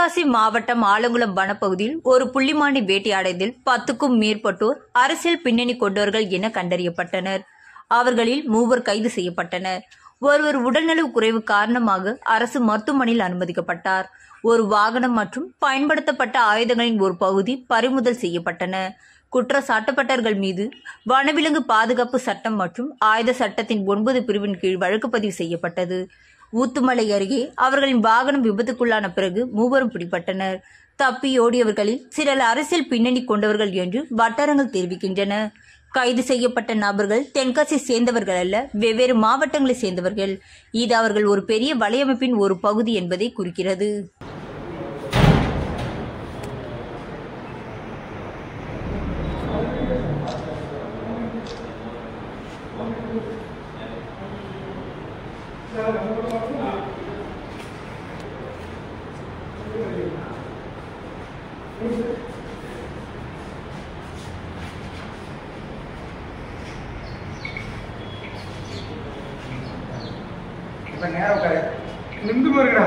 தென்காசி மாவட்டம் ஆலங்குளம் வனப்பகுதியில் ஒரு புள்ளிமானை வேட்டையாடியதில் 10க்கும் மேற்பட்டோர் அரசியல் பின்னணி கொண்டவர்கள் என கண்டறியப்பட்டனர். அவர்களில் 3 கைது செய்யப்பட்டனர். ஒருவர் உடல்நலவு குறைவு காரணமாக அரசு மருத்துவமனையில் அனுமதிக்கப்பட்டார். ஒரு வாகனம் மற்றும் பயன்படுத்தப்பட்ட ஆயுதங்களின் ஒரு பகுதி பறிமுதல் செய்யப்பட்டன. குற்றச்சாட்டப்பட்டவர்கள் மீது வனவிலங்கு பாதுகாப்பு சட்டம் மற்றும் ஆயுத சட்டத்தின் 9 பிரிவின் கீழ் வழக்கு பதிவு செய்யப்பட்டது. ஊத்துமலை அருகே அவர்களின் வாகனம் விபத்துக்குள்ளான பிறகு 3 பிடிபட்டனர். தப்பியோடியவர்களில் சிலர் அரசியல் பின்னணி கொண்டவர்கள் என்று வட்டாரங்கள் தெரிவிக்கின்றன. கைது செய்யப்பட்ட நபர்கள் தென்காசி சேர்ந்தவர்கள் அல்ல, வெவ்வேறு மாவட்டங்களை சேர்ந்தவர்கள். இது அவர்கள் ஒரு பெரிய வலையமைப்பின் ஒரு பகுதி என்பதை குறிக்கிறது. நேரம் நின்று போயிருக்கா